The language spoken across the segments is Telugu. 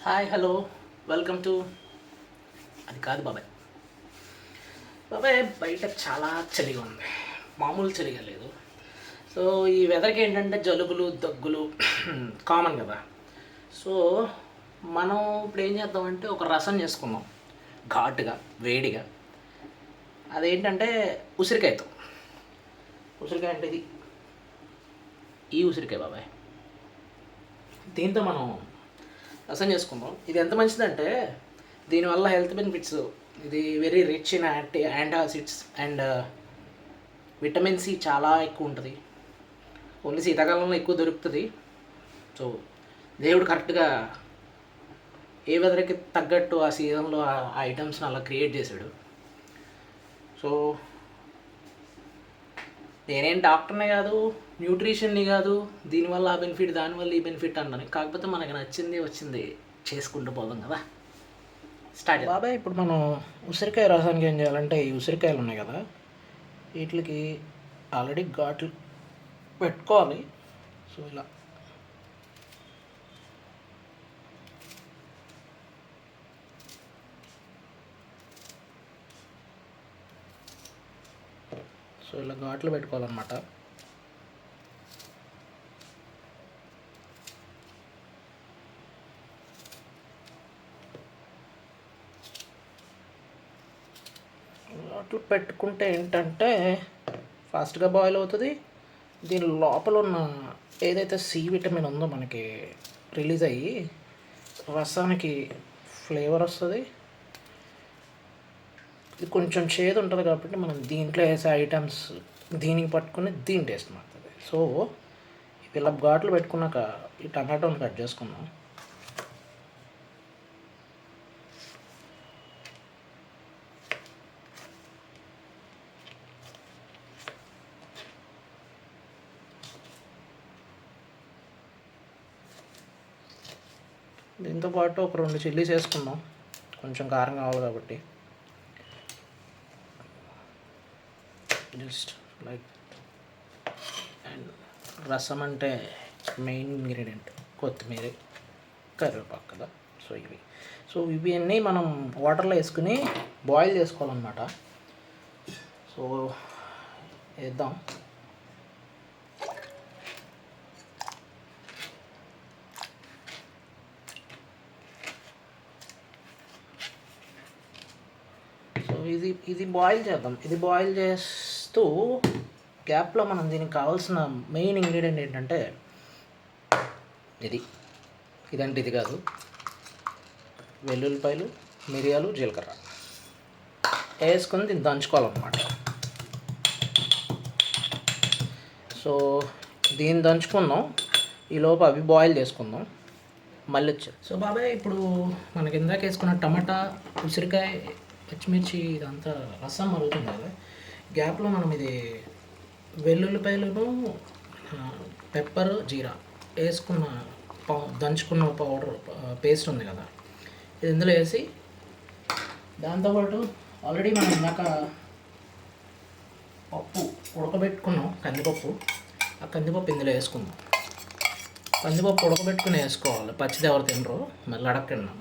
హాయ్ హలో వెల్కమ్ టు అది కాదు బాబాయ్. బాబాయ్ బయట చాలా చలిగా ఉంది, మామూలు చలిగా లేదు. సో ఈ వెదర్కి ఏంటంటే జలుబులు దగ్గులు కామన్ కదా. సో మనం ఇప్పుడు ఏం చేద్దామంటే ఒక రసం చేసుకుందాం ఘాటుగా వేడిగా. అదేంటంటే ఉసిరికాయతో. ఉసిరికాయ అంటే ఇది ఈ ఉసిరికాయ బాబాయ్. దీంతో మనం రసం చేసుకుందాం. ఇది ఎంత మంచిదంటే దీనివల్ల హెల్త్ బెనిఫిట్స్. ఇది very rich in antacids and vitamin C చాలా ఎక్కువ ఉంటుంది. ఓన్లీ శీతాకాలంలో ఎక్కువ దొరుకుతుంది. సో దేవుడు కరెక్ట్గా ఏ వెదర్కి తగ్గట్టు ఆ సీజన్లో ఆ ఐటమ్స్ని అలా క్రియేట్ చేశాడు. సో నేనేం డాక్టర్నే కాదు, న్యూట్రిషన్ని కాదు, దీనివల్ల ఆ బెనిఫిట్ దానివల్ల ఈ బెనిఫిట్ అన్నాను. కాకపోతే మనకి నచ్చింది వచ్చింది చేసుకుంటూ పోదాం కదా. స్టార్ట్ బాబాయ్. ఇప్పుడు మనం ఉసిరికాయ రసానికి ఏం చేయాలంటే ఈ ఉసిరికాయలు ఉన్నాయి కదా, వీటికి ఆల్రెడీ ఘాట్లు పెట్టుకోవాలి. సో ఇలా ఘాట్లు పెట్టుకోవాలన్నమాట. ఘాట్లు పెట్టుకుంటే ఏంటంటే ఫాస్ట్గా బాయిల్ అవుతుంది. దీని లోపల ఉన్న ఏదైతే సి విటమిన్ ఉందో మనకి రిలీజ్ అయ్యి రసానికి ఫ్లేవర్ వస్తుంది. ఇది కొంచెం చేదు ఉంటుంది కాబట్టి మనం దీంట్లో వేసే ఐటమ్స్ దీనికి పట్టుకుని దీని టేస్ట్ మారుతుంది. సో ఇలా ఘాట్లు పెట్టుకున్నాక ఈ టమాటోని కట్ చేసుకుందాం. దీంతోపాటు ఒక 2 చిల్లీస్ వేసుకుందాం, కొంచెం కారం కావాలి కాబట్టి. Just like. అండ్ రసం అంటే మెయిన్ ఇంగ్రీడియంట్ కొత్తిమీర, కరివేపాకు కదా. సో ఇవి అన్నీ మనం వాటర్లో వేసుకుని బాయిల్ చేసుకోవాలన్నమాట. సో వేద్దాం. సో ఇది బాయిల్ చేద్దాం. ఇది బాయిల్ చేస్తూ గ్యాప్లో మనం దీనికి కావాల్సిన మెయిన్ ఇంగ్రీడియంట్ ఏంటంటే ఇదంటే ఇది కాదు, వెల్లుల్లిపాయలు, మిరియాలు, జీలకర్ర వేసుకొని దీన్ని దంచుకోవాలన్నమాట. సో దీన్ని దంచుకుందాం, ఈలోపు అవి బాయిల్ చేసుకుందాం. మళ్ళీ వచ్చారు. సో బాబాయ్, ఇప్పుడు మనకి ఇందాక వేసుకున్న టమాటా, ఉసిరికాయ, పచ్చిమిర్చి ఇదంతా రసం మరుగుతుంది కదా. గ్యాప్లో మనం ఇది వెల్లుల్లిపాయలను, పెప్పర్, జీరా వేసుకున్న దంచుకున్న పౌడర్ పేస్ట్ ఉంది కదా, ఇది ఇందులో వేసి దాంతోపాటు ఆల్రెడీ మనం ఇందాక పప్పు ఉడకబెట్టుకున్నాం, కందిపప్పు. ఆ కందిపప్పు ఇందులో వేసుకుందాం. కందిపప్పు ఉడకబెట్టుకుని వేసుకోవాలి, పచ్చిది ఎవరు తినరు, మళ్ళీ అడగండి.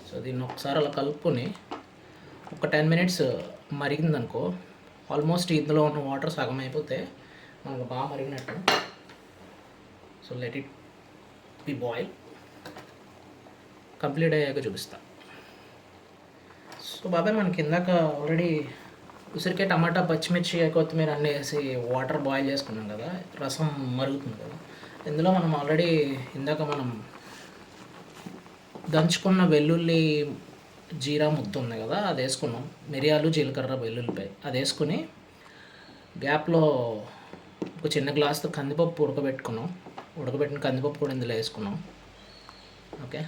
సో దీన్ని ఒకసారి అలా కలుపుకొని ఒక 10 మినిట్స్ మరిగిందనుకో, ఆల్మోస్ట్ ఇందులో ఉన్న వాటర్ సగం అయిపోతే మనకు బాగా మరిగినట్టు. So let it be boil. Complete అయ్యాక చూపిస్తా. సో బాబాయ్, మనకి ఇందాక ఆల్రెడీ ఉసిరికాయ, టమాటా, పచ్చిమిర్చి, కొత్తిమీర అన్నీ వేసి వాటర్ బాయిల్ చేసుకున్నాం కదా, రసం మరుగుతుంది కదా. ఇందులో మనం ఆల్రెడీ ఇందాక మనం దంచుకున్న వెల్లుల్లి, జీరా ముద్ద ఉంది కదా, అది వేసుకున్నాం. మిరియాలు, జీలకర్ర, వెల్లుల్లిపాయ అది వేసుకుని గ్యాప్లో ఒక చిన్న గ్లాస్తో కందిపప్పు ఉడకబెట్టిన కందిపప్పు కూడా ఇందులో వేసుకున్నాం. ఓకే.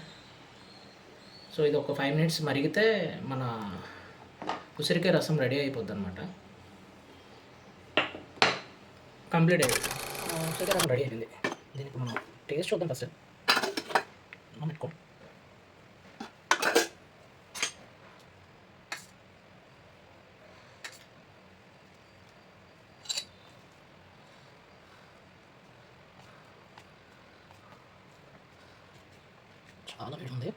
సో ఇది ఒక 5 మినిట్స్ మరిగితే మన ఉసిరికాయ రసం రెడీ అయిపోద్ది అనమాట. కంప్లీట్ అయిపోయింది. ఉసిరికాయ రసం రెడీ అయిపోయింది. దీనికి మనం టేస్ట్ చూద్దాం ఫస్ట్. పెట్టుకో. చాలా వేడి ఉంది.